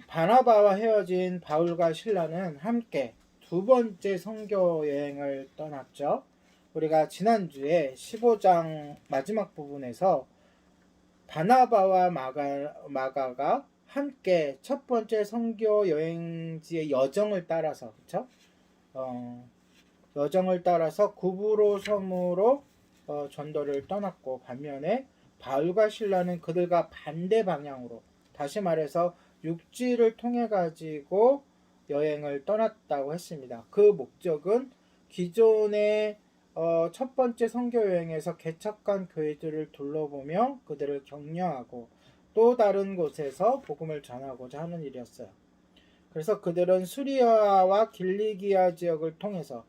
바나바와 헤어진 바울과 실라는 함께 두 번째 선교 여행을 떠났죠. 우리가 지난주에 15장 마지막 부분에서 바나바와 마가가 함께 첫 번째 선교 여행지의 여정을 따라서, 그쵸? 여정을 따라서 구브로 섬으로 전도를 떠났고, 반면에 바울과 실라는 그들과 반대 방향으로, 다시 말해서 육지를 통해 가지고 여행을 떠났다고 했습니다. 그 목적은 기존의 첫 번째 선교 여행에서 개척한 교회들을 둘러보며 그들을 격려하고 또 다른 곳에서 복음을 전하고자 하는 일이었어요. 그래서 그들은 수리아와 길리기아 지역을 통해서,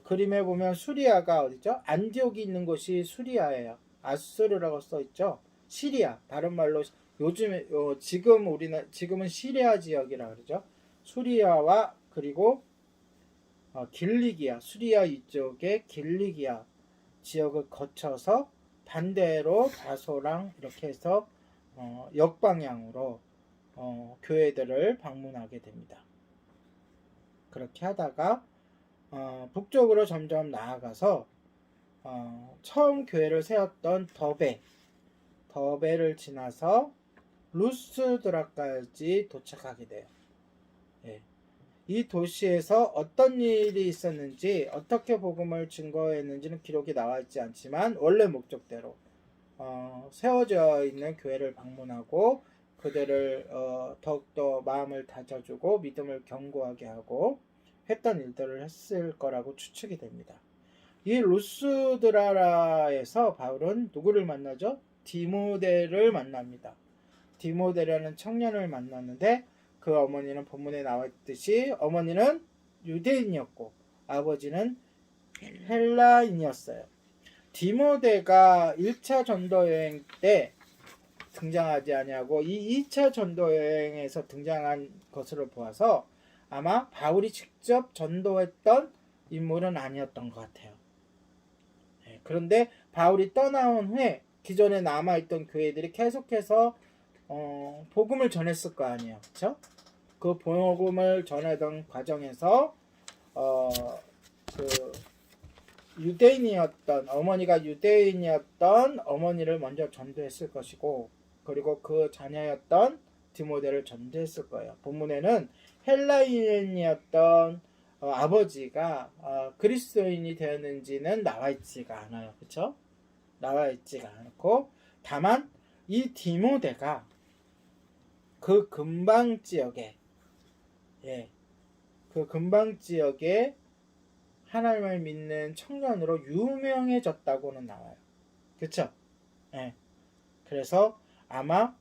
그림에 보면 수리아가 어디죠? 안디옥이 있는 곳이 수리아예요. 아수르라고 써 있죠. 시리아, 다른 말로 요즘에 지금은 시리아 지역이라 그러죠. 수리아와 그리고 길리기아, 수리아 이쪽의 길리기아 지역을 거쳐서 반대로 다소랑 이렇게 해서 역방향으로 교회들을 방문하게 됩니다. 그렇게 하다가 북쪽으로 점점 나아가서 처음 교회를 세웠던 더베를 지나서 루스드라까지 도착하게 돼요. 예. 이 도시에서 어떤 일이 있었는지, 어떻게 복음을 증거했는지는 기록이 나와 있지 않지만 원래 목적대로 세워져 있는 교회를 방문하고 그들을 더욱더 마음을 다져주고 믿음을 견고하게 하고 했던 일들을 했을 거라고 추측이 됩니다. 이 루스드라에서 바울은 누구를 만나죠? 디모데를 만납니다. 디모데라는 청년을 만났는데 그 어머니는 본문에 나와 있듯이 어머니는 유대인이었고 아버지는 헬라인이었어요. 디모데가 1차 전도 여행 때 등장하지 아니하고 이 2차 전도 여행에서 등장한 것으로 보아서 아마 바울이 직접 전도했던 인물은 아니었던 것 같아요. 그런데 바울이 떠나온 후에 기존에 남아있던 교회들이 계속해서 복음을 전했을 거 아니에요. 그렇죠? 그 복음을 전하던 과정에서 그 유대인이었던 어머니가 유대인이었던 어머니를 먼저 전도했을 것이고, 그리고 그 자녀였던 디모데를 전도했을 거예요. 본문에는 헬라인이었던 아버지가 그리스도인이 되었는지는 나와 있지가 않아요. 그렇죠? 나와 있지가 않고, 다만 이 디모데가 그 근방 지역에 하나님을 믿는 청년으로 유명해졌다고는 나와요. 그쵸? 그래서 아마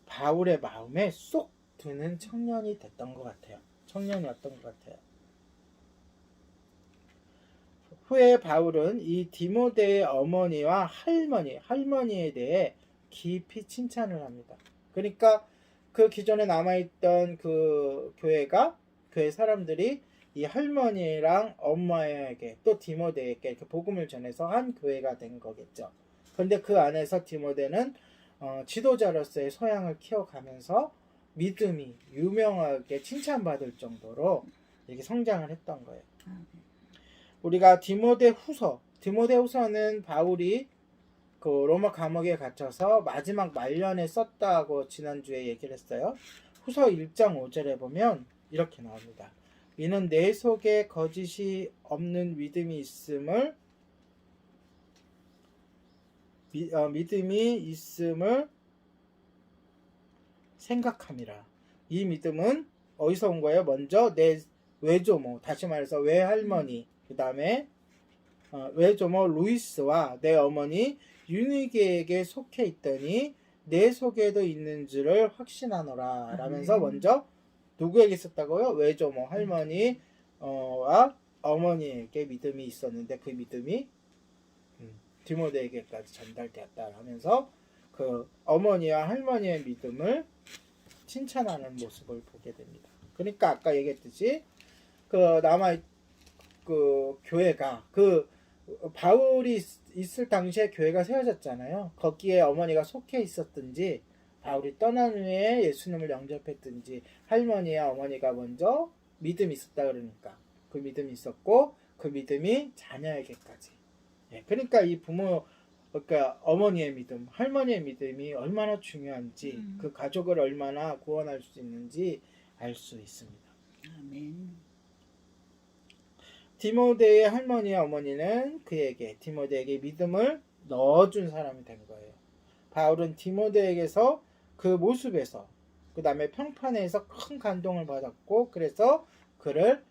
바울의 마음에 쏙 드는 청년이었던 것 같아요. 후에 바울은 이 디모데의 어머니와 할머니에 대해 깊이 칭찬을 합니다. 그러니까 그 기존에 남아있던 그 교회 사람들이 이 할머니랑 엄마에게 또 디모데에게 이렇게 복음을 전해서 한 교회가 된 거겠죠. 그런데 그 안에서 디모데는 지도자로서의 소양을 키워가면서 믿음이 유명하게 칭찬받을 정도로 이렇게 성장을 했던 거예요. 우리가 디모데후서는 바울이 그 로마 감옥에 갇혀서 마지막 말년에 썼다고 지난주에 얘기를 했어요. 후서 1장 5절에 보면 이렇게 나옵니다. 이는 내 속에 거짓이 없는 믿음이 있음을 생각함이라. 이 믿음은 어디서 온 거예요? 먼저 내 외조모, 다시 말해서 외할머니, 그 다음에 외조모 루이스와 내 어머니 유니게에게 속해 있더니 내 속에도 있는 줄을 확신하노라 라면서 먼저 누구에게 있었다고요? 외조모 할머니와 어머니에게 믿음이 있었는데 그 믿음이 디모데에게까지 전달되었다 하면서 그 어머니와 할머니의 믿음을 칭찬하는 모습을 보게 됩니다. 그러니까 아까 얘기했듯이 그 교회가 바울이 있을 당시에 교회가 세워졌잖아요. 거기에 어머니가 속해 있었든지 바울이 떠난 후에 예수님을 영접했든지 할머니와 어머니가 먼저 믿음이 있었다 그러니까 그 믿음이 있었고 그 믿음이 자녀에게까지. 예, 그러니까 이 부모 그러니까 어머니의 믿음, 할머니의 믿음이 얼마나 중요한지 그 가족을 얼마나 구원할 수 있는지 알 수 있습니다. 아멘. 디모데의 할머니와 어머니는 그에게 디모데에게 믿음을 넣어준 사람이 된 거예요. 바울은 디모데에게서 그 모습에서 그 다음에 평판에서 큰 감동을 받았고 그래서 그를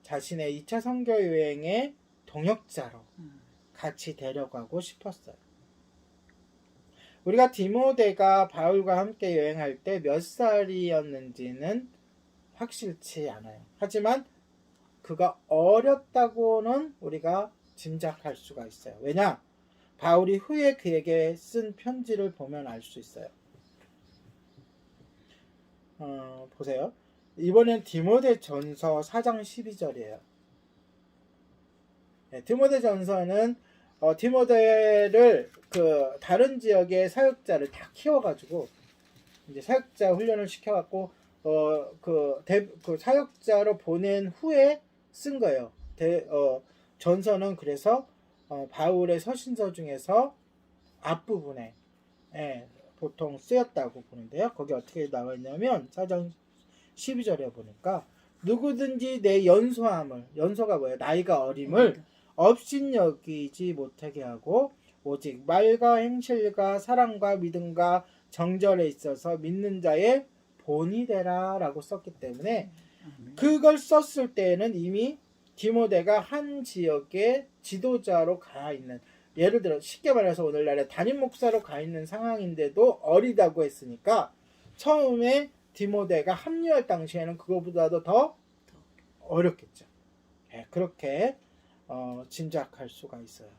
자신의 2차 선교 여행의 동역자로 같이 데려가고 싶었어요. 우리가 디모데가 바울과 함께 여행할 때 몇 살이었는지는 확실치 않아요. 하지만 그가 어렸다고는 우리가 짐작할 수가 있어요. 왜냐? 바울이 후에 그에게 쓴 편지를 보면 알 수 있어요. 보세요. 이번엔 디모데전서 4장 12절이에요. 네, 디모데전서는 디모데를 그 다른 지역의 사역자를 다 키워가지고 이제 사역자 훈련을 시켜갖고 그 사역자로 보낸 후에 쓴 거예요. 전서는 그래서 바울의 서신서 중에서 앞부분에 보통 쓰였다고 보는데요. 거기 어떻게 나와 있냐면 4장 12절에 보니까 누구든지 내 연소함을 연소가 뭐예요? 나이가 어림을 업신여기지 못하게 하고 오직 말과 행실과 사랑과 믿음과 정절에 있어서 믿는 자의 본이 되라 라고 썼기 때문에 그걸 썼을 때에는 이미 디모데가 한 지역의 지도자로 가 있는 예를 들어 쉽게 말해서 오늘날에 담임 목사로 가 있는 상황인데도 어리다고 했으니까 처음에 디모데가 합류할 당시에는 그거보다도 더 어렸겠죠. 그렇게 짐작할 수가 있어요.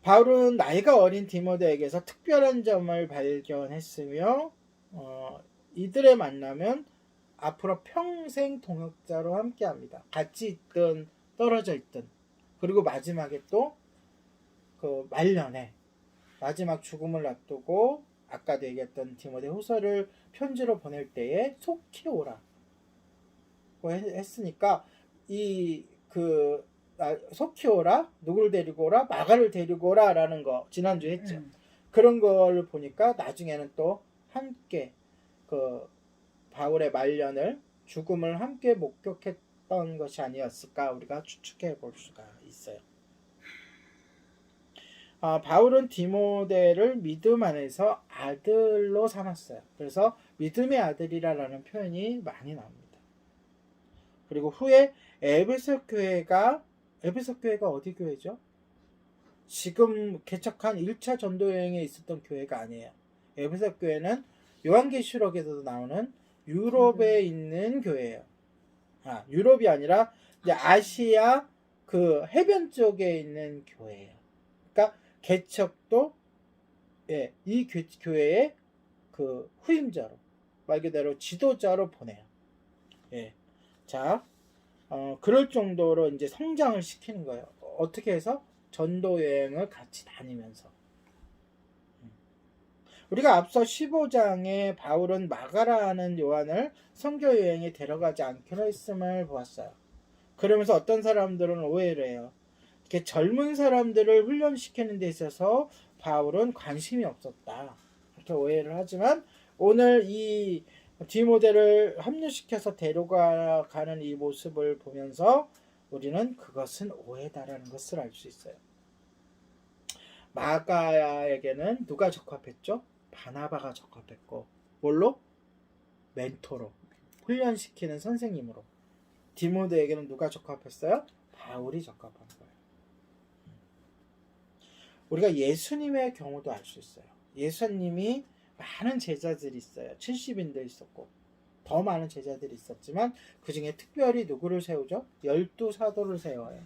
바울은 나이가 어린 디모데에게서 특별한 점을 발견했으며 이들의 만나면 앞으로 평생 동역자로 함께합니다. 같이 있든 떨어져 있든 그리고 마지막에 또 그 말년에 마지막 죽음을 앞두고 아까도 얘기했던 디모데 후서를 편지로 보낼 때에 속히 오라고 했으니까 속히 오라 누구를 데리고 오라 마가를 데리고 오라라는 거 지난주에 했죠. 그런 걸 보니까 나중에는 또 함께 그 바울의 말년을 죽음을 함께 목격했던 것이 아니었을까 우리가 추측해 볼 수가 있어요. 바울은 디모데를 믿음 안에서 아들로 삼았어요. 그래서 믿음의 아들이라는 표현이 많이 나옵니다. 그리고 후에 에베소 교회가 어디 교회죠? 지금 개척한 1차 전도 여행에 있었던 교회가 아니에요. 에베소 교회는 요한계시록에서도 나오는 유럽에 있는 교회예요. 유럽이 아니라 이제 아시아 그 해변 쪽에 있는 교회예요. 그러니까 개척도 이 교회의 그 후임자로 말 그대로 지도자로 보내요. 자, 그럴 정도로 이제 성장을 시키는 거예요. 어떻게 해서 전도 여행을 같이 다니면서. 우리가 앞서 15장에 바울은 마가라는 요한을 선교 여행에 데려가지 않기로 했음을 보았어요. 그러면서 어떤 사람들은 오해를 해요. 이렇게 젊은 사람들을 훈련시키는 데 있어서 바울은 관심이 없었다. 이렇게 오해를 하지만 오늘 이 디모데를 합류시켜서 데려가는 이 모습을 보면서 우리는 그것은 오해다라는 것을 알 수 있어요. 마가에게는 누가 적합했죠? 바나바가 적합했고 뭘로? 멘토로 훈련시키는 선생님으로. 디모데에게는 누가 적합했어요? 바울이 적합한 거예요. 우리가 예수님의 경우도 알 수 있어요. 예수님이 많은 제자들이 있어요. 70인도 있었고 더 많은 제자들이 있었지만 그 중에 특별히 누구를 세우죠? 12사도를 세워요.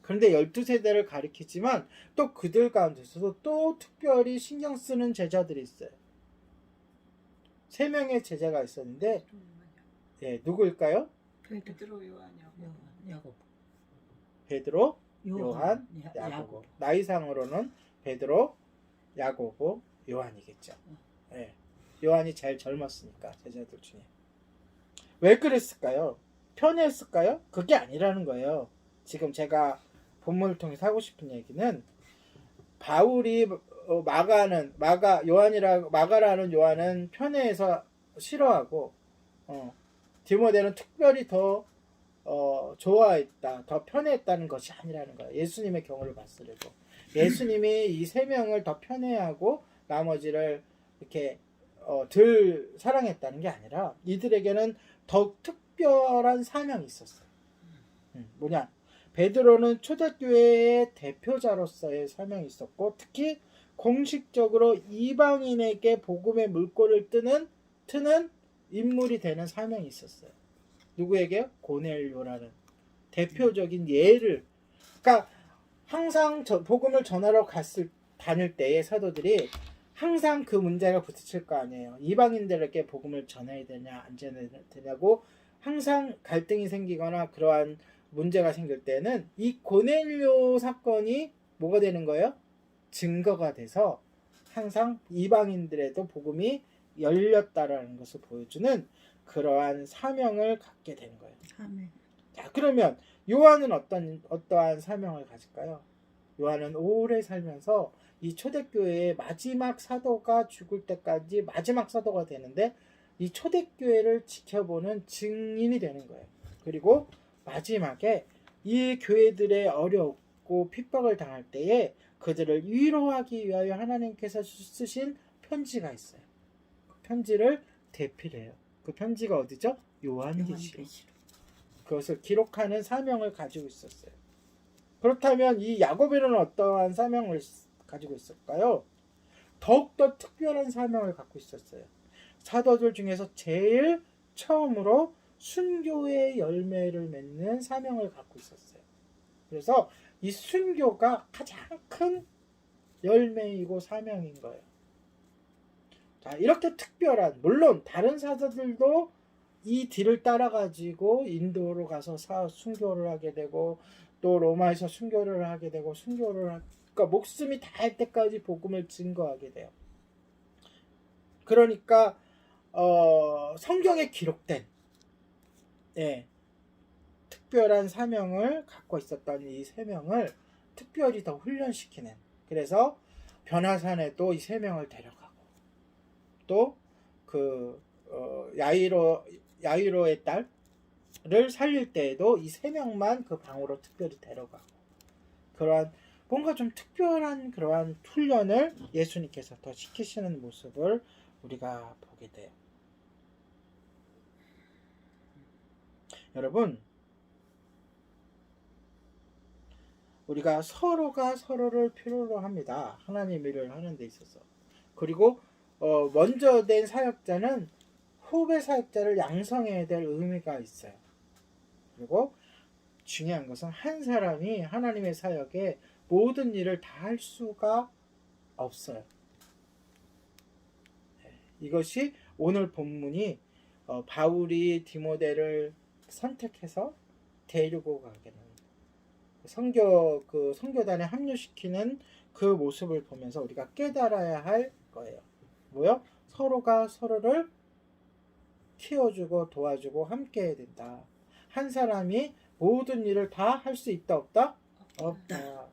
그런데 12세대를 가리키지만 또 그들 가운데서도 또 특별히 신경 쓰는 제자들이 있어요. 3명의 제자가 있었는데 누구일까요? 베드로, 요한, 야곱. 베드로, 요한, 야고보. 나이상으로는 베드로, 야고보, 요한이겠죠. 예. 요한이 제일 젊었으니까 제자들 중에. 왜 그랬을까요? 편했을까요? 그게 아니라는 거예요. 지금 제가 본문을 통해서 하고 싶은 얘기는 바울이 마가라는 요한은 편애해서 싫어하고 디모데는 특별히 더 좋아했다, 더 편애했다는 것이 아니라는 거예요. 예수님의 경우를 봤을 때도 예수님이 이 세 명을 더 편애하고 나머지를 이렇게 덜 사랑했다는 게 아니라 이들에게는 더욱 특별한 사명이 있었어요. 뭐냐? 베드로는 초대교회의 대표자로서의 사명이 있었고 특히 공식적으로 이방인에게 복음의 물꼬를 트는 인물이 되는 사명이 있었어요. 누구에게요? 고넬료라는 대표적인 예를. 그러니까 항상 복음을 전하러 다닐 때의 사도들이 항상 그 문제가 부딪힐 거 아니에요. 이방인들에게 복음을 전해야 되냐 안 전해야 되냐고 항상 갈등이 생기거나 그러한 문제가 생길 때는 이 고넬료 사건이 뭐가 되는 거예요? 증거가 돼서 항상 이방인들에도 복음이 열렸다라는 것을 보여주는 그러한 사명을 갖게 되는 거예요. 아멘. 자, 그러면 요한은 어떠한 사명을 가질까요? 요한은 오래 살면서 이 초대교회의 마지막 사도가 죽을 때까지 마지막 사도가 되는데 이 초대교회를 지켜보는 증인이 되는 거예요. 그리고 마지막에 이 교회들의 어렵고 핍박을 당할 때에 그들을 위로하기 위하여 하나님께서 쓰신 편지가 있어요. 그 편지를 대필해요. 그 편지가 어디죠? 요한계시록. 그것을 기록하는 사명을 가지고 있었어요. 그렇다면 이 야고보는 어떠한 사명을 가지고 있을까요? 더욱더 특별한 사명을 갖고 있었어요. 사도들 중에서 제일 처음으로 순교의 열매를 맺는 사명을 갖고 있었어요. 그래서 이 순교가 가장 큰 열매이고 사명인 거예요. 자, 이렇게 특별한, 물론 다른 사도들도 이 뒤를 따라가지고 인도로 가서 순교를 하게 되고 또 로마에서 순교를 하게 되고 그러니까 목숨이 다할 때까지 복음을 증거하게 돼요. 그러니까 성경에 기록된 특별한 사명을 갖고 있었던 이 세 명을 특별히 더 훈련시키는, 그래서 변화산에도 이 세 명을 데려가고 또 그 야이로의 딸을 살릴 때에도 이 세 명만 그 방으로 특별히 데려가고, 그러한 뭔가 좀 특별한 그러한 훈련을 예수님께서 더 시키시는 모습을 우리가 보게 돼요. 여러분, 우리가 서로가 서로를 필요로 합니다. 하나님 일을 하는 데 있어서. 그리고 먼저 된 사역자는 후배 사역자를 양성해야 될 의미가 있어요. 그리고 중요한 것은 한 사람이 하나님의 사역에 모든 일을 다 할 수가 없어요. 이것이 오늘 본문이 바울이 디모데를 선택해서 데리고 가게 됩니다. 선교단에 합류시키는 그 모습을 보면서 우리가 깨달아야 할 거예요. 뭐요? 서로가 서로를 키워주고 도와주고 함께 해야 된다. 한 사람이 모든 일을 다 할 수 있다 없다? 없다.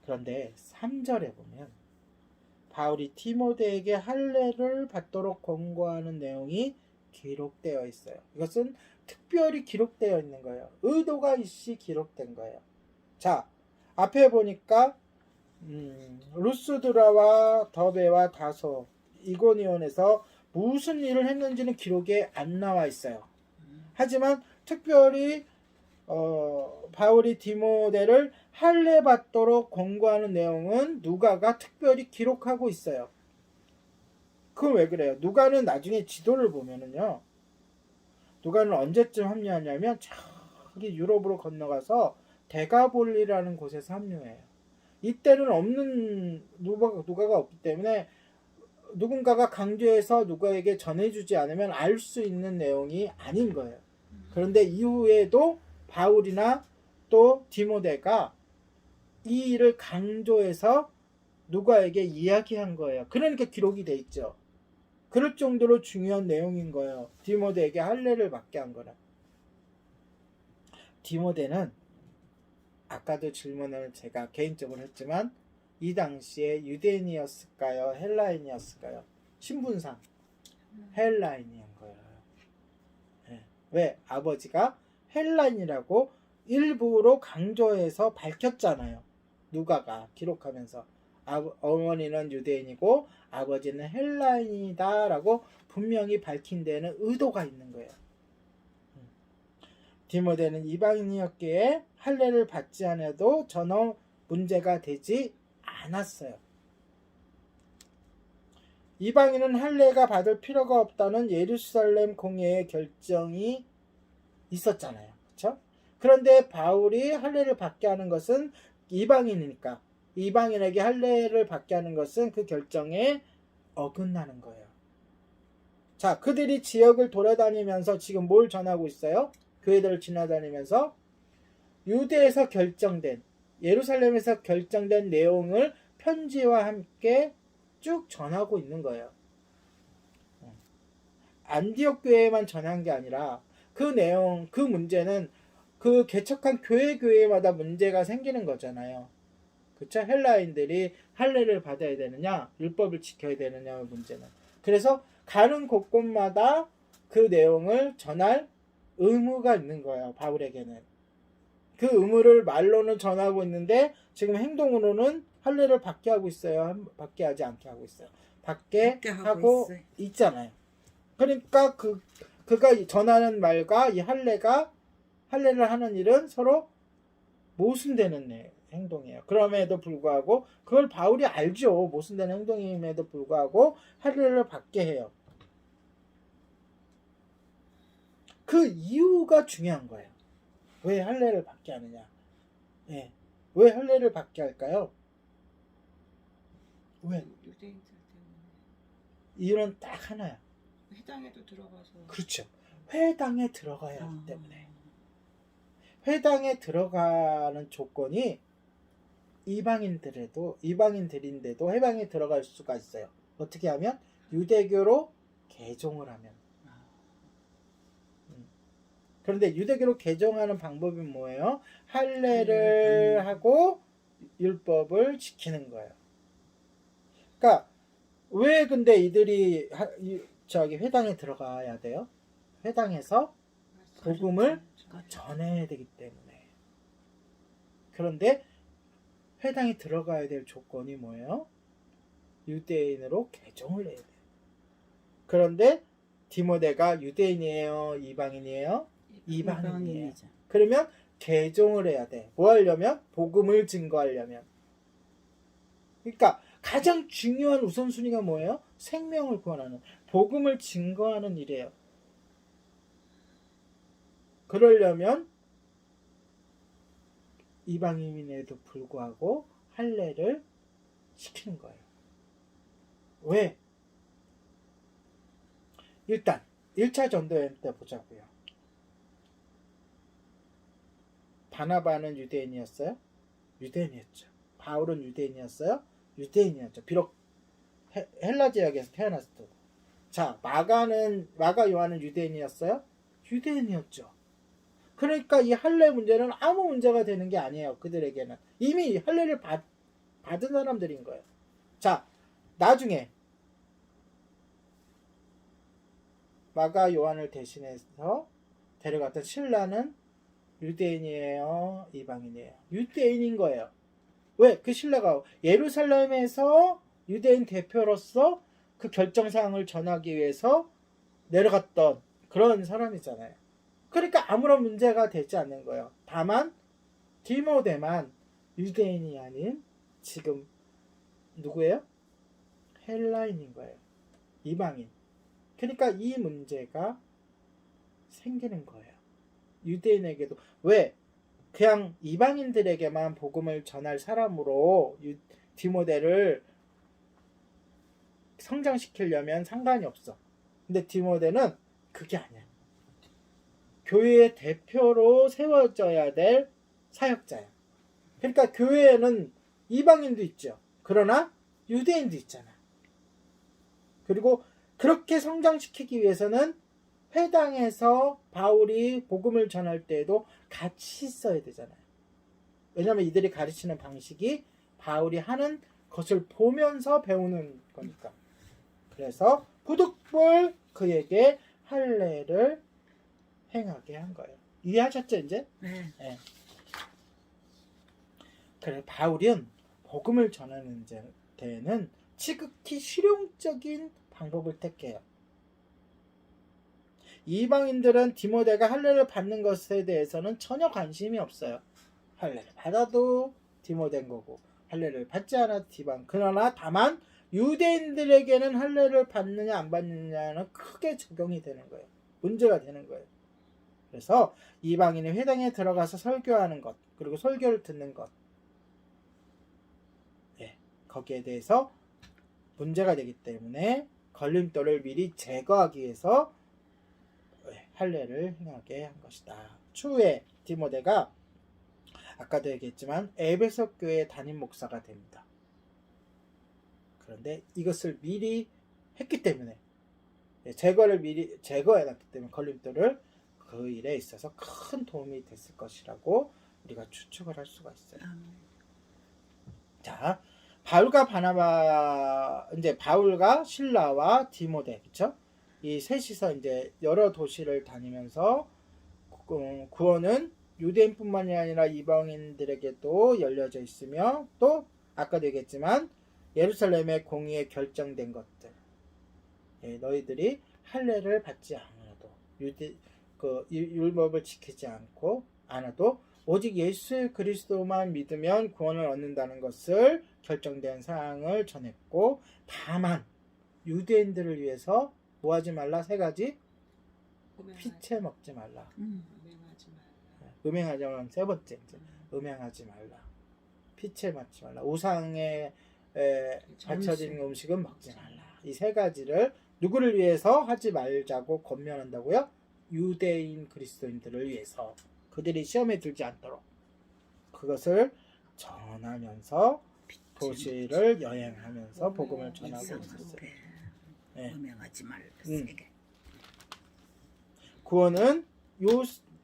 그런데 3절에 보면 바울이 디모데에게 할례를 받도록 권고하는 내용이 기록되어 있어요. 이것은 특별히 기록되어 있는 거예요. 의도가 있이 기록된 거예요. 자, 앞에 보니까 루스드라와 더베와 다소 이고니온에서 무슨 일을 했는지는 기록에 안 나와 있어요. 하지만 특별히 바울이 디모데를 할례 받도록 권고하는 내용은 누가가 특별히 기록하고 있어요. 그건 왜 그래요? 누가는 나중에 지도를 보면은요, 누가는 언제쯤 합류하냐면 저기 유럽으로 건너가서 데가볼리라는 곳에서 합류해요. 이때는 없는 누가가 없기 때문에 누군가가 강조해서 누가에게 전해주지 않으면 알 수 있는 내용이 아닌 거예요. 그런데 이후에도 바울이나 또 디모데가 이 일을 강조해서 누가에게 이야기한 거예요. 그러니까 기록이 돼 있죠. 그럴 정도로 중요한 내용인 거예요. 디모데에게 할례를 받게 한 거라. 디모데는 아까도 질문을 제가 개인적으로 했지만 이 당시에 유대인이었을까요? 헬라인이었을까요? 신분상 헬라인인 거예요. 네. 왜? 아버지가 헬라인이라고 일부러 강조해서 밝혔잖아요. 누가가 기록하면서 어머니는 유대인이고 아버지는 헬라인이다라고 분명히 밝힌 데는 의도가 있는 거예요. 디모데는 이방인이었기에 할례를 받지 않아도 전혀 문제가 되지 않았어요. 이방인은 할례가 받을 필요가 없다는 예루살렘 공회의 결정이 있었잖아요. 그렇죠? 그런데 바울이 할례를 받게 하는 것은 이방인이니까 이방인에게 할례를 받게 하는 것은 그 결정에 어긋나는 거예요. 자, 그들이 지역을 돌아다니면서 지금 뭘 전하고 있어요? 교회들을 지나다니면서 유대에서 결정된 예루살렘에서 결정된 내용을 편지와 함께 쭉 전하고 있는 거예요. 안디옥 교회에만 전한 게 아니라 그 내용, 그 문제는 그 개척한 교회마다 문제가 생기는 거잖아요. 그쵸? 헬라인들이 할례를 받아야 되느냐, 율법을 지켜야 되느냐의 문제는. 그래서 가는 곳곳마다 그 내용을 전할 의무가 있는 거예요. 바울에게는. 그 의무를 말로는 전하고 있는데 지금 행동으로는 할례를 받게 하고 있어요. 받게 하지 않게 하고 있어요. 받게 하고 있잖아요. 그러니까 그가 전하는 말과 이 할례를 하는 일은 서로 모순되는 행동이에요. 그럼에도 불구하고 그걸 바울이 알죠. 모순되는 행동임에도 불구하고 할례를 받게 해요. 그 이유가 중요한 거예요. 왜 할례를 받게 하느냐? 네. 왜 할례를 받게 할까요? 왜? 유대인들 때문에. 이유는 딱 하나야. 회당에도 들어가서. 그렇죠. 회당에 들어가야 하기 때문에. 회당에 들어가는 조건이 이방인들인데도 회당에 들어갈 수가 있어요. 어떻게 하면? 유대교로 개종을 하면. 그런데 유대교로 개종하는 방법이 뭐예요? 할례를 하고 율법을 지키는 거예요. 그러니까 왜 근데 이들이 회당에 들어가야 돼요? 회당에서 복음을 전해야 되기 때문에. 그런데 회당에 들어가야 될 조건이 뭐예요? 유대인으로 개종을 해야 돼요. 그런데 디모데가 유대인이에요? 이방인이에요? 이방인이에요. 그러면 개종을 해야 돼. 뭐 하려면? 복음을 증거하려면. 그러니까 가장 중요한 우선순위가 뭐예요? 생명을 구원하는, 복음을 증거하는 일이에요. 그러려면 이방인에도 불구하고 할례를 시키는 거예요. 왜? 일단 1차 전도여행 때 보자고요. 바나바는 유대인이었어요? 유대인이었죠. 바울은 유대인이었어요? 유대인이었죠. 비록 헬라 지역에서 태어났어도. 자, 마가 요한은 유대인이었어요? 유대인이었죠. 그러니까 이 할례 문제는 아무 문제가 되는 게 아니에요. 그들에게는 이미 할례를 받은 사람들인 거예요. 자, 나중에 마가 요한을 대신해서 데려갔던 신라는 유대인이에요? 이방인이에요? 유대인인 거예요. 왜? 그 신라가 예루살렘에서 유대인 대표로서 그 결정사항을 전하기 위해서 내려갔던 그런 사람이잖아요. 그러니까 아무런 문제가 되지 않는 거예요. 다만 디모데만 유대인이 아닌 지금 누구예요? 헬라인인 거예요. 이방인. 그러니까 이 문제가 생기는 거예요. 유대인에게도. 왜? 그냥 이방인들에게만 복음을 전할 사람으로 디모데를 성장시키려면 상관이 없어. 근데 디모데는 그게 아니야. 교회의 대표로 세워져야 될 사역자야. 그러니까 교회에는 이방인도 있죠. 그러나 유대인도 있잖아. 그리고 그렇게 성장시키기 위해서는 회당에서 바울이 복음을 전할 때에도 같이 있어야 되잖아요. 왜냐하면 이들이 가르치는 방식이 바울이 하는 것을 보면서 배우는 거니까. 그래서 부득불 그에게 할례를 행하게 한 거예요. 이해하셨죠 이제? 네. 네. 그래 바울은 복음을 전하는 데에는 지극히 실용적인 방법을 택해요. 이방인들은 디모데가 할례를 받는 것에 대해서는 전혀 관심이 없어요. 할례를 받아도 디모데인 거고 할례를 받지 않아도 디방. 그러나 다만 유대인들에게는 할례를 받느냐 안 받느냐는 크게 적용이 되는 거예요. 문제가 되는 거예요. 그래서 이방인이 회당에 들어가서 설교하는 것 그리고 설교를 듣는 것 거기에 대해서 문제가 되기 때문에 걸림돌을 미리 제거하기 위해서 할례를 행하게 한 것이다. 추후에 디모데가 아까도 얘기했지만 에베소 교회 담임 목사가 됩니다. 그런데 이것을 미리 했기 때문에 제거를 미리 제거해놨기 때문에 걸림돌을 그 일에 있어서 큰 도움이 됐을 것이라고 우리가 추측을 할 수가 있어요. 자, 바울과 실라와 디모데, 그쵸? 이 셋이서 이제 여러 도시를 다니면서 구원은 유대인뿐만이 아니라 이방인들에게도 열려져 있으며 또 아까도 얘기했지만 예루살렘의 공의에 결정된 것들, 너희들이 할례를 받지 않아도 율법을 지키지 않아도 오직 예수 그리스도만 믿으면 구원을 얻는다는 것을 결정된 사항을 전했고 다만 유대인들을 위해서 뭐 하지 말라? 세 가지 피채 먹지 말라. 음행하지 말라. 음행하지 말라. 세 번째 음행하지 말라. 피채 먹지 말라. 우상에 바쳐진 음식은 먹지 말라. 이 세 가지를 누구를 위해서 하지 말자고 권면한다고요? 유대인 그리스도인들을 위해서 그들이 시험에 들지 않도록 그것을 전하면서 도시를 여행하면서 복음을 전하고 있었어요. 네. 음행하지 말라. 구원은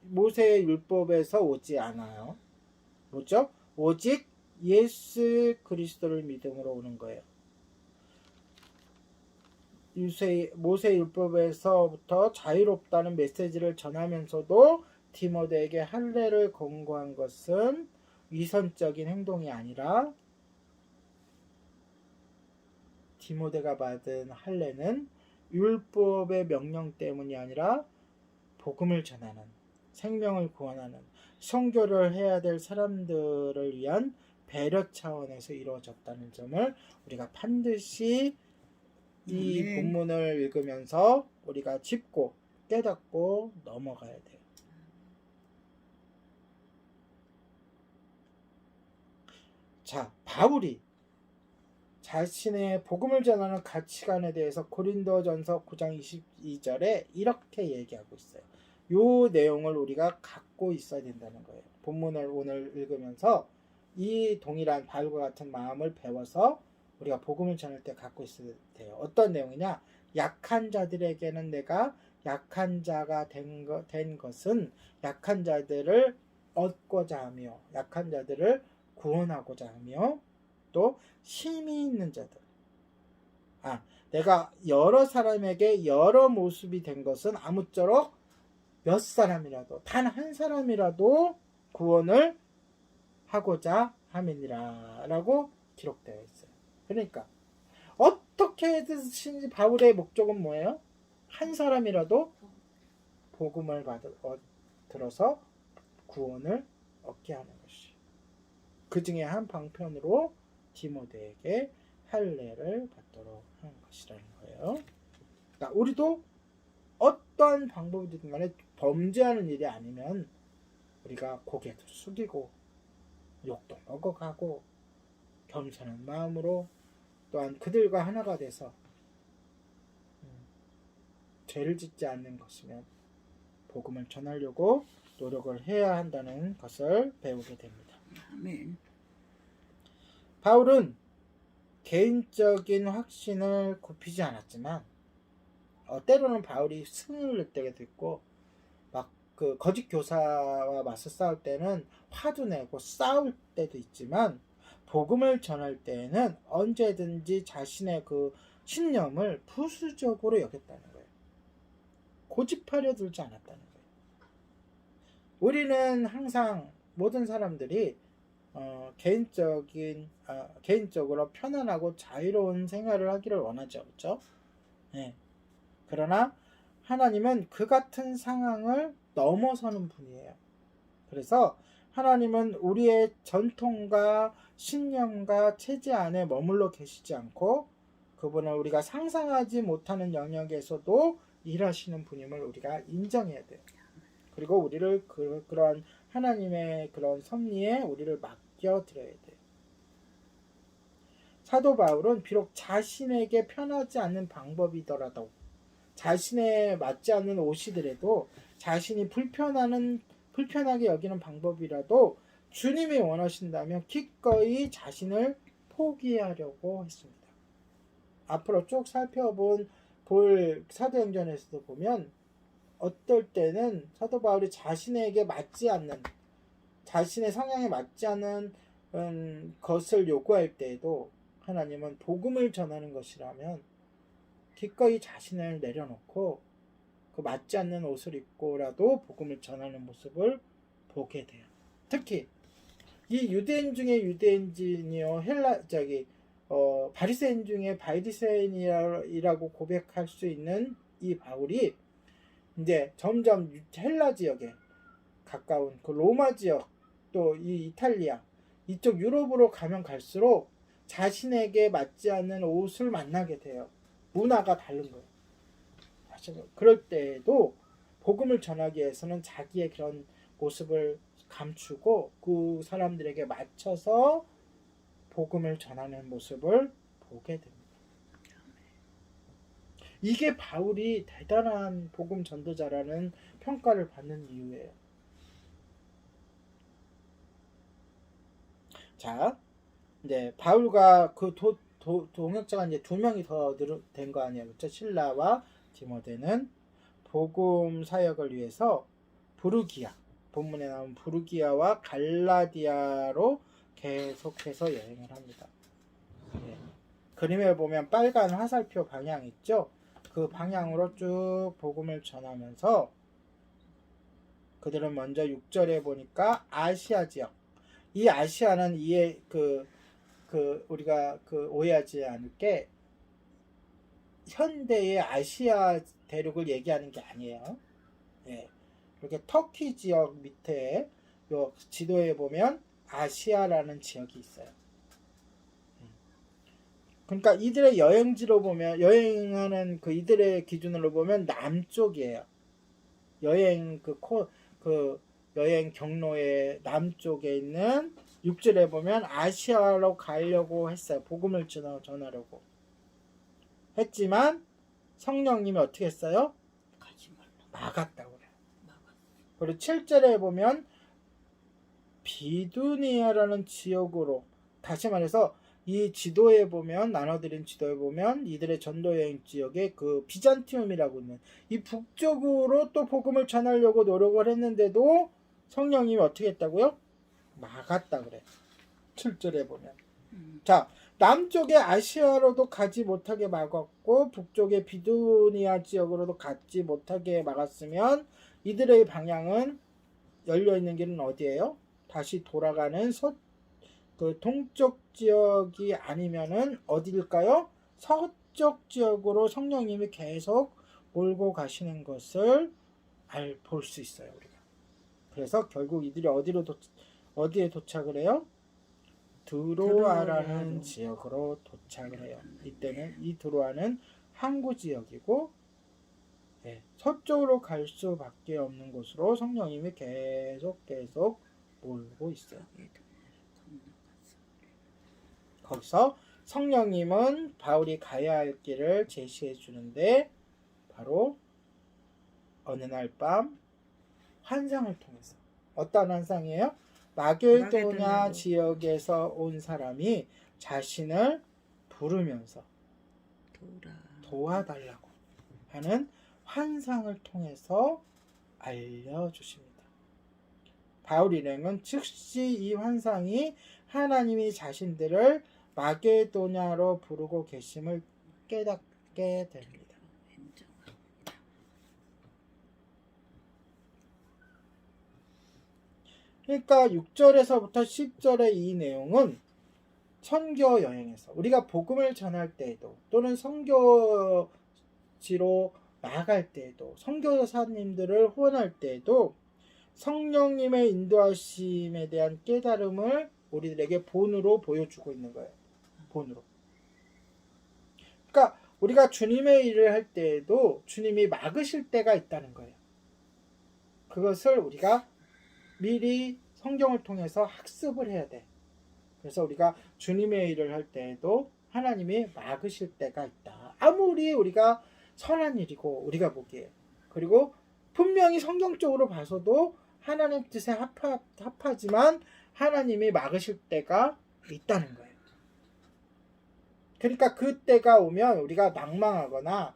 모세의 율법에서 오지 않아요. 뭐죠? 오직 예수 그리스도를 믿음으로 오는 거예요. 모세 율법에서부터 자유롭다는 메시지를 전하면서도 디모데에게 할례를 권고한 것은 위선적인 행동이 아니라 디모데가 받은 할례는 율법의 명령 때문이 아니라 복음을 전하는 생명을 구원하는 선교를 해야 될 사람들을 위한 배려 차원에서 이루어졌다는 점을 우리가 반드시 이 본문을 읽으면서 우리가 짚고 깨닫고 넘어가야 돼요. 자, 바울이 자신의 복음을 전하는 가치관에 대해서 고린도전서 9장 22절에 이렇게 얘기하고 있어요. 이 내용을 우리가 갖고 있어야 된다는 거예요. 본문을 오늘 읽으면서 이 동일한 바울과 같은 마음을 배워서 우리가 복음을 전할 때 갖고 있어야 돼요. 어떤 내용이냐? 약한 자들에게는 내가 약한 자가 된 것은 약한 자들을 얻고자 하며 약한 자들을 구원하고자 하며 또 힘이 있는 자들 내가 여러 사람에게 여러 모습이 된 것은 아무쪼록 몇 사람이라도 단 한 사람이라도 구원을 하고자 함이니라 라고 기록되어 있어요. 그러니까 어떻게 해든지 바울의 목적은 뭐예요? 한 사람이라도 복음을 들어서 구원을 얻게 하는 것이. 그 중에 한 방편으로 디모데에게 할례를 받도록 하는 것이라는 거예요. 그러니까 우리도 어떤 방법이든 간에 범죄하는 일이 아니면 우리가 고개도 숙이고 욕도 먹어가고 겸손한 마음으로 또한 그들과 하나가 돼서 죄를 짓지 않는 것이면 복음을 전하려고 노력을 해야 한다는 것을 배우게 됩니다. 아멘. 바울은 개인적인 확신을 굽히지 않았지만 때로는 바울이 승을 낼 때도 있고 막 그 거짓 교사와 맞서 싸울 때는 화도 내고 싸울 때도 있지만 복음을 전할 때에는 언제든지 자신의 그 신념을 부수적으로 여겼다는 거예요. 고집하려 들지 않았다는 거예요. 우리는 항상 모든 사람들이 개인적으로 편안하고 자유로운 생활을 하기를 원하죠. 그렇죠? 네. 그러나 하나님은 그 같은 상황을 넘어서는 분이에요. 그래서 하나님은 우리의 전통과 신념과 체제 안에 머물러 계시지 않고 그분은 우리가 상상하지 못하는 영역에서도 일하시는 분임을 우리가 인정해야 돼요. 그리고 우리를 그런 하나님의 그런 섭리에 우리를 맡겨드려야 돼요. 사도 바울은 비록 자신에게 편하지 않는 방법이더라도 자신에 맞지 않는 옷이더라도 자신이 불편하게 여기는 방법이라도 주님이 원하신다면 기꺼이 자신을 포기하려고 했습니다. 앞으로 쭉 볼 사도행전에서도 보면 어떨 때는 사도 바울이 자신에게 맞지 않는 자신의 성향에 맞지 않는 것을 요구할 때에도 하나님은 복음을 전하는 것이라면 기꺼이 자신을 내려놓고 그 맞지 않는 옷을 입고라도 복음을 전하는 모습을 보게 돼요. 특히 이 유대인 중에 유대인이요 바리새인 중에 바리새인이라고 고백할 수 있는 이 바울이 이제 점점 헬라 지역에 가까운 그 로마 지역 또 이 이탈리아 이쪽 유럽으로 가면 갈수록 자신에게 맞지 않는 옷을 만나게 돼요. 문화가 다른 거예요. 그럴 때에도 복음을 전하기 위해서는 자기의 그런 모습을 감추고 그 사람들에게 맞춰서 복음을 전하는 모습을 보게 됩니다. 이게 바울이 대단한 복음 전도자라는 평가를 받는 이유예요. 자, 이제 바울과 그 동역자가 이제 2명이 더 된 거 아니에요. 그렇죠? 실라와 디모데는 복음 사역을 위해서 부르기아, 본문에 나온 부르기아와 갈라디아로 계속해서 여행을 합니다. 네. 그림에 보면 빨간 화살표 방향 있죠? 그 방향으로 쭉 복음을 전하면서 그들은 먼저 6절에 보니까 아시아 지역, 이 아시아는 우리가 오해하지 않을 게 현대의 아시아 대륙을 얘기하는 게 아니에요. 예. 이렇게 터키 지역 밑에 요 지도에 보면 아시아라는 지역이 있어요. 그러니까 이들의 여행지로 보면 여행하는 이들의 기준으로 보면 남쪽이에요. 여행 여행 경로의 남쪽에 있는 6절에 보면 아시아로 가려고 했어요. 복음을 전하려고 했지만 성령님이 어떻게 했어요? 막았다고 그래요. 그리고 7절에 보면 비두니아라는 지역으로, 다시 말해서 이 지도에 보면, 나눠드린 지도에 보면 이들의 전도여행 지역에 그 비잔티움이라고 있는 이 북쪽으로 또 복음을 전하려고 노력을 했는데도 성령님이 어떻게 했다고요? 막았다 그래요. 7절에 보면. 자, 남쪽의 아시아로도 가지 못하게 막았고 북쪽의 비두니아 지역으로도 가지 못하게 막았으면 이들의 방향은 열려있는 길은 어디예요? 다시 돌아가는 동쪽 지역이 아니면은 어디일까요? 서쪽 지역으로 성령님이 계속 몰고 가시는 것을 볼 수 있어요, 우리가. 그래서 결국 이들이 어디에 도착을 해요? 드로아라는 지역으로 도착을 해요. 이때는 이 드로아는 항구 지역이고, 네, 서쪽으로 갈 수밖에 없는 곳으로 성령님이 계속 몰고 있어요. 거기서 성령님은 바울이 가야 할 길을 제시해 주는데 바로 어느 날 밤 환상을 통해서, 어떤 환상이에요? 마게도냐 지역에서 온 사람이 자신을 부르면서 도와달라고 하는 환상을 통해서 알려주십니다. 바울 일행은 즉시 이 환상이 하나님이 자신들을 마게도냐로 부르고 계심을 깨닫게 됩니다. 그러니까 6절에서부터 10절의 이 내용은 선교 여행에서 우리가 복음을 전할 때에도 또는 선교지로 나아갈 때에도 선교사님들을 후원할 때에도 성령님의 인도하심에 대한 깨달음을 우리들에게 본으로 보여주고 있는 거예요. 본으로. 그러니까 우리가 주님의 일을 할 때에도 주님이 막으실 때가 있다는 거예요. 그것을 우리가 미리 성경을 통해서 학습을 해야 돼. 그래서 우리가 주님의 일을 할 때에도 하나님이 막으실 때가 있다. 아무리 우리가 선한 일이고 우리가 보기에 그리고 분명히 성경적으로 봐서도 하나님 뜻에 합하지만 하나님이 막으실 때가 있다는 거예요. 그러니까 그 때가 오면 우리가 낭망하거나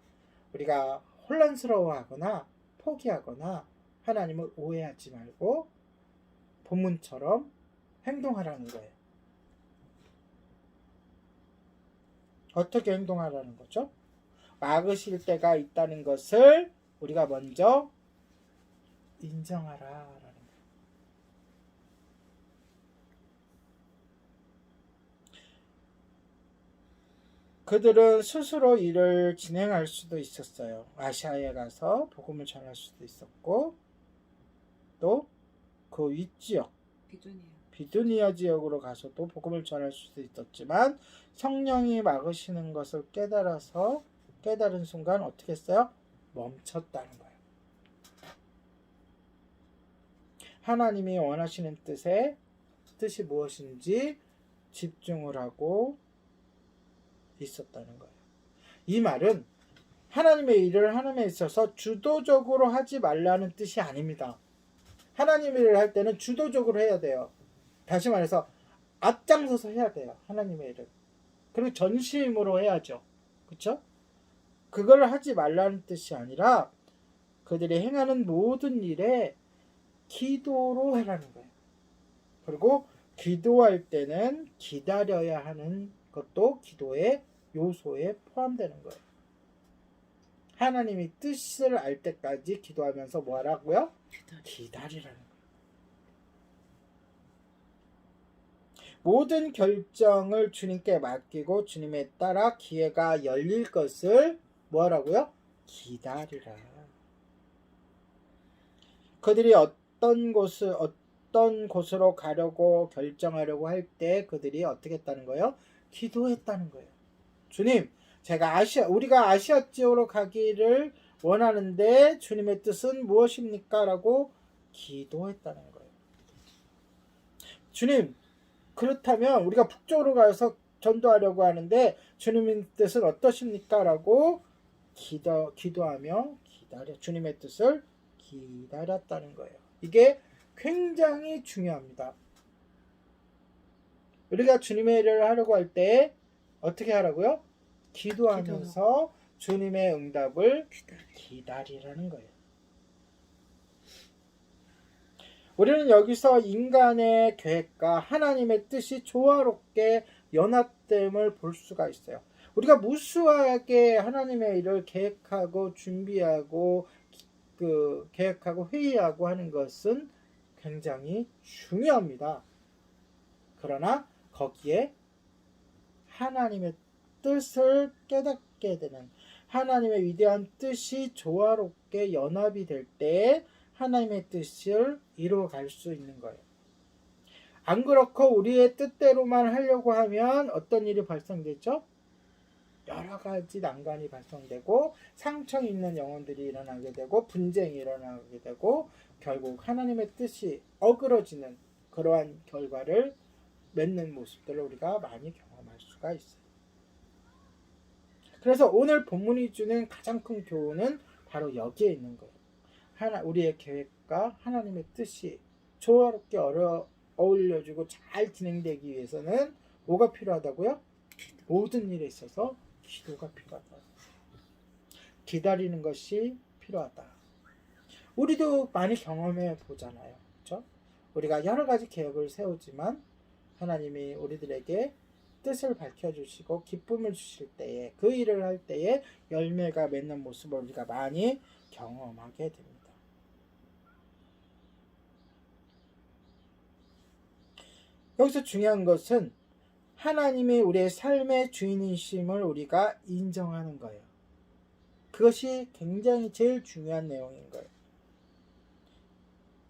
우리가 혼란스러워하거나 포기하거나 하나님을 오해하지 말고 본문처럼 행동하라는 거예요. 어떻게 행동하라는 거죠? 막으실 때가 있다는 것을 우리가 먼저 인정하라라는 거예요. 그들은 스스로 일을 진행할 수도 있었어요. 아시아에 가서 복음을 전할 수도 있었고 또 그 윗지역 비두니아 지역으로 가서도 복음을 전할 수도 있었지만 성령이 막으시는 것을 깨달은 순간 어떻게 했어요? 멈췄다는 거예요. 하나님이 원하시는 뜻이 무엇인지 집중을 하고 있었다는 거예요. 이 말은 하나님의 일을 하는 데 있어서 주도적으로 하지 말라는 뜻이 아닙니다. 하나님의 일을 할 때는 주도적으로 해야 돼요. 다시 말해서 앞장서서 해야 돼요. 하나님의 일을. 그리고 전심으로 해야죠. 그렇죠? 그걸 하지 말라는 뜻이 아니라 그들이 행하는 모든 일에 기도로 하라는 거예요. 그리고 기도할 때는 기다려야 하는 것도 기도의 요소에 포함되는 거예요. 하나님이 뜻을 알 때까지 기도하면서 뭐 하라고요? 기다리라는 거예요. 모든 결정을 주님께 맡기고 주님에 따라 기회가 열릴 것을 뭐 하라고요? 기다리라. 그들이 어떤 곳으로 가려고 결정하려고 할 때 그들이 어떻게 했다는 거예요? 기도했다는 거예요. 주님, 우리가 아시아 지역으로 가기를 원하는데 주님의 뜻은 무엇입니까? 라고 기도했다는 거예요. 주님, 그렇다면 우리가 북쪽으로 가서 전도하려고 하는데 주님의 뜻은 어떠십니까? 라고 기도하며 주님의 뜻을 기다렸다는 거예요. 이게 굉장히 중요합니다. 우리가 주님의 일을 하려고 할 때 어떻게 하라고요? 기도하면서 주님의 응답을 기다리라는 거예요. 우리는 여기서 인간의 계획과 하나님의 뜻이 조화롭게 연합됨을 볼 수가 있어요. 우리가 무수하게 하나님의 일을 계획하고 준비하고 계획하고 회의하고 하는 것은 굉장히 중요합니다. 그러나 거기에 하나님의 뜻을 깨닫게 되는 하나님의 위대한 뜻이 조화롭게 연합이 될 때 하나님의 뜻을 이루어갈 수 있는 거예요. 안 그렇고 우리의 뜻대로만 하려고 하면 어떤 일이 발생되죠? 여러 가지 난관이 발생되고 상처 있는 영혼들이 일어나게 되고 분쟁이 일어나게 되고 결국 하나님의 뜻이 어그러지는 그러한 결과를 맺는 모습들을 우리가 많이 경험할 수가 있어요. 그래서 오늘 본문이 주는 가장 큰 교훈은 바로 여기에 있는 거예요. 우리의 계획과 하나님의 뜻이 조화롭게 어울려주고 잘 진행되기 위해서는 뭐가 필요하다고요? 모든 일에 있어서 기도가 필요하다. 기다리는 것이 필요하다. 우리도 많이 경험해 보잖아요. 그렇죠? 우리가 여러 가지 계획을 세우지만 하나님이 우리들에게 뜻을 밝혀주시고 기쁨을 주실 때에 그 일을 할 때에 열매가 맺는 모습을 우리가 많이 경험하게 됩니다. 여기서 중요한 것은 하나님이 우리의 삶의 주인이심을 우리가 인정하는 거예요. 그것이 굉장히 제일 중요한 내용인 거예요.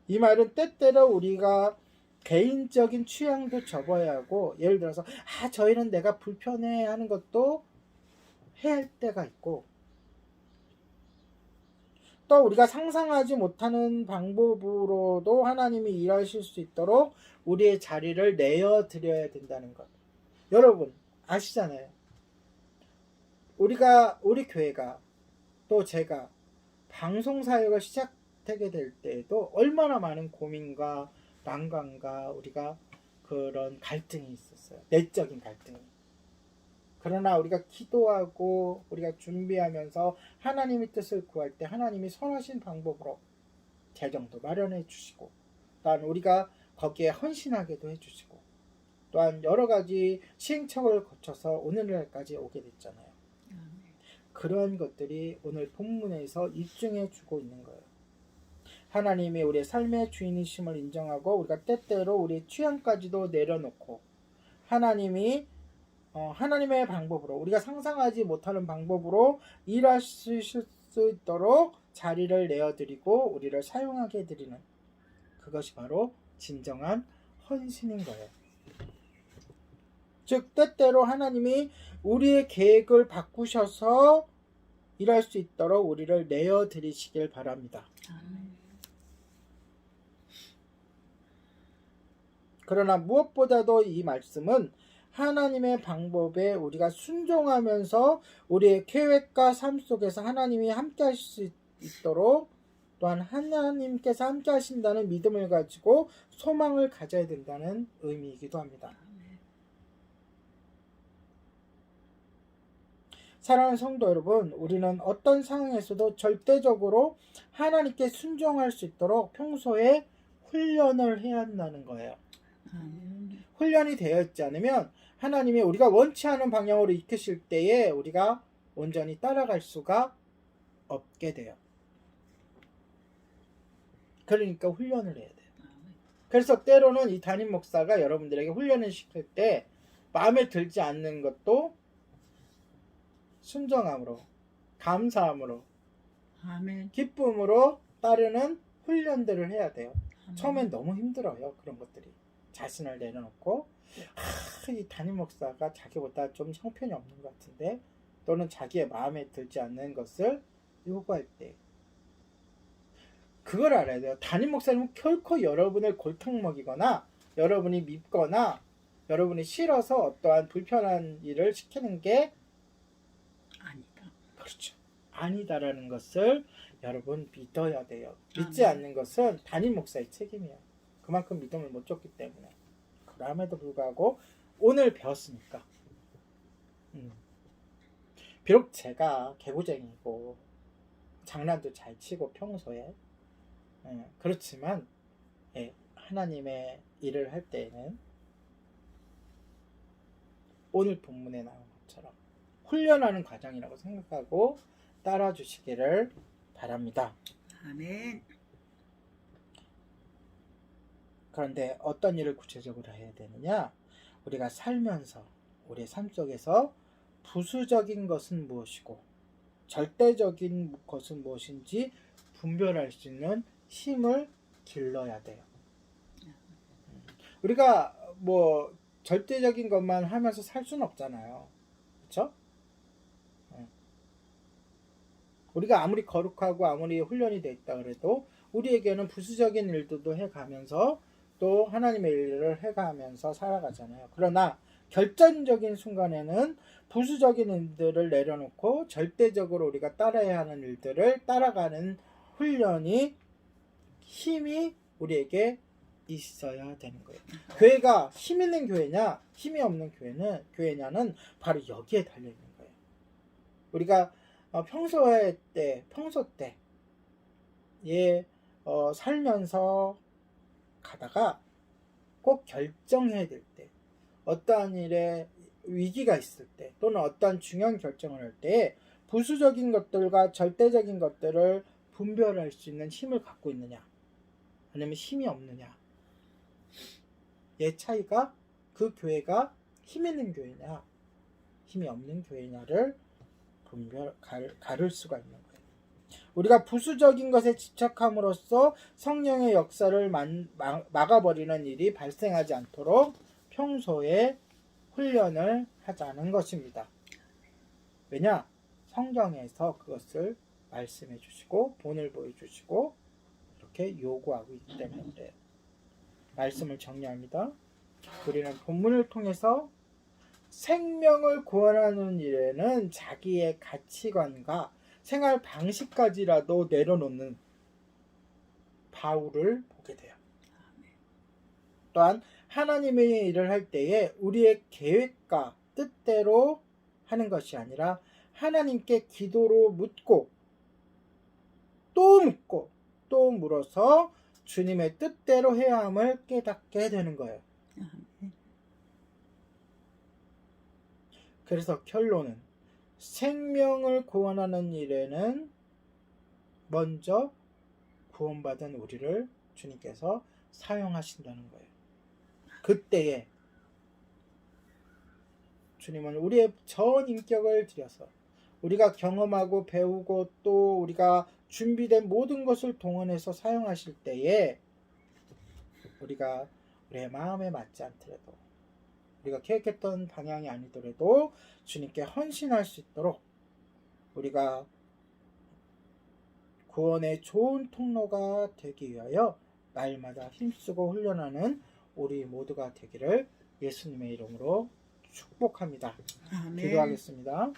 이 말은 때때로 우리가 개인적인 취향도 접어야 하고, 예를 들어서 저 일은 내가 불편해 하는 것도 해야 할 때가 있고, 또 우리가 상상하지 못하는 방법으로도 하나님이 일하실 수 있도록 우리의 자리를 내어드려야 된다는 것. 여러분 아시잖아요. 우리 교회가 또 제가 방송 사역을 시작하게 될 때에도 얼마나 많은 고민과 난관과 우리가 그런 갈등이 있었어요. 내적인 갈등이. 그러나 우리가 기도하고 우리가 준비하면서 하나님의 뜻을 구할 때 하나님이 선하신 방법으로 재정도 마련해 주시고, 또한 우리가 거기에 헌신하게도 해주시고, 또한 여러 가지 시행착오를 거쳐서 오늘날까지 오게 됐잖아요. 그러한 것들이 오늘 본문에서 입증해 주고 있는 거예요. 하나님이 우리의 삶의 주인이심을 인정하고 우리가 때때로 우리의 취향까지도 내려놓고 하나님의 방법으로, 우리가 상상하지 못하는 방법으로 일하실 수 있도록 자리를 내어드리고 우리를 사용하게 해드리는, 그것이 바로 진정한 헌신인 거예요. 즉 때때로 하나님이 우리의 계획을 바꾸셔서 일할 수 있도록 우리를 내어드리시길 바랍니다. 그러나 무엇보다도 이 말씀은 하나님의 방법에 우리가 순종하면서 우리의 계획과 삶 속에서 하나님이 함께 하실 수 있도록, 또한 하나님께서 함께 하신다는 믿음을 가지고 소망을 가져야 된다는 의미이기도 합니다. 사랑하는 성도 여러분, 우리는 어떤 상황에서도 절대적으로 하나님께 순종할 수 있도록 평소에 훈련을 해야 한다는 거예요. 훈련이 되어 있지 않으면 하나님이 우리가 원치 않은 방향으로 이끄실 때에 우리가 온전히 따라갈 수가 없게 돼요. 그러니까 훈련을 해야 돼요. 그래서 때로는 이 담임 목사가 여러분들에게 훈련을 시킬 때 마음에 들지 않는 것도 순정함으로, 감사함으로, 아멘. 기쁨으로 따르는 훈련들을 해야 돼요. 아멘. 처음엔 너무 힘들어요. 그런 것들이. 자신을 내려놓고 이 담임 목사가 자기보다 좀 형편이 없는 것 같은데, 또는 자기의 마음에 들지 않는 것을 요구할 때 그걸 알아야 돼요. 담임 목사님은 결코 여러분을 골탕 먹이거나 여러분이 밉거나 여러분이 싫어서 어떠한 불편한 일을 시키는 게 아니다. 그렇죠. 아니다라는 것을 여러분 믿어야 돼요. 믿지 않는 것은 담임 목사의 책임이에요. 그만큼 믿음을 못 줬기 때문에. 그럼에도 불구하고 오늘 배웠으니까. 비록 제가 개구쟁이고 장난도 잘 치고 평소에 그렇지만 하나님의 일을 할 때에는 오늘 본문에 나온 것처럼 훈련하는 과정이라고 생각하고 따라주시기를 바랍니다. 아멘. 그런데 어떤 일을 구체적으로 해야 되느냐? 우리가 살면서 우리의 삶 속에서 부수적인 것은 무엇이고 절대적인 것은 무엇인지 분별할 수 있는 힘을 길러야 돼요. 우리가 뭐 절대적인 것만 하면서 살 수는 없잖아요. 그렇죠? 우리가 아무리 거룩하고 아무리 훈련이 돼 있다 그래도 우리에게는 부수적인 일들도 해가면서 또 하나님의 일을 해가면서 살아가잖아요. 그러나 결정적인 순간에는 부수적인 일들을 내려놓고 절대적으로 우리가 따라야 하는 일들을 따라가는 훈련이, 힘이 우리에게 있어야 되는 거예요. 교회가 힘 있는 교회냐, 힘이 없는 교회냐는 바로 여기에 달려 있는 거예요. 우리가 평소 때 살면서 가다가 꼭 결정해야 될 때, 어떠한 일에 위기가 있을 때, 또는 어떠한 중요한 결정을 할 때 부수적인 것들과 절대적인 것들을 분별할 수 있는 힘을 갖고 있느냐, 아니면 힘이 없느냐, 의 차이가 그 교회가 힘 있는 교회냐, 힘이 없는 교회냐를 가를 수가 있는 거예요. 우리가 부수적인 것에 집착함으로써 성령의 역사를 막아버리는 일이 발생하지 않도록 평소에 훈련을 하자는 것입니다. 왜냐? 성경에서 그것을 말씀해 주시고 본을 보여주시고 이렇게 요구하고 있기 때문에 그래요. 말씀을 정리합니다. 우리는 본문을 통해서 생명을 구원하는 일에는 자기의 가치관과 생활 방식까지라도 내려놓는 바울을 보게 돼요. 또한 하나님의 일을 할 때에 우리의 계획과 뜻대로 하는 것이 아니라 하나님께 기도로 묻고 또 물어서 주님의 뜻대로 해야 함을 깨닫게 되는 거예요. 그래서 결론은 생명을 구원하는 일에는 먼저 구원받은 우리를 주님께서 사용하신다는 거예요. 그때에 주님은 우리의 전 인격을 들여서 우리가 경험하고 배우고 또 우리가 준비된 모든 것을 동원해서 사용하실 때에 우리가 우리의 마음에 맞지 않더라도, 우리가 계획했던 방향이 아니더라도 주님께 헌신할 수 있도록 우리가 구원의 좋은 통로가 되기 위하여 날마다 힘쓰고 훈련하는 우리 모두가 되기를 예수님의 이름으로 축복합니다. 아멘. 기도하겠습니다.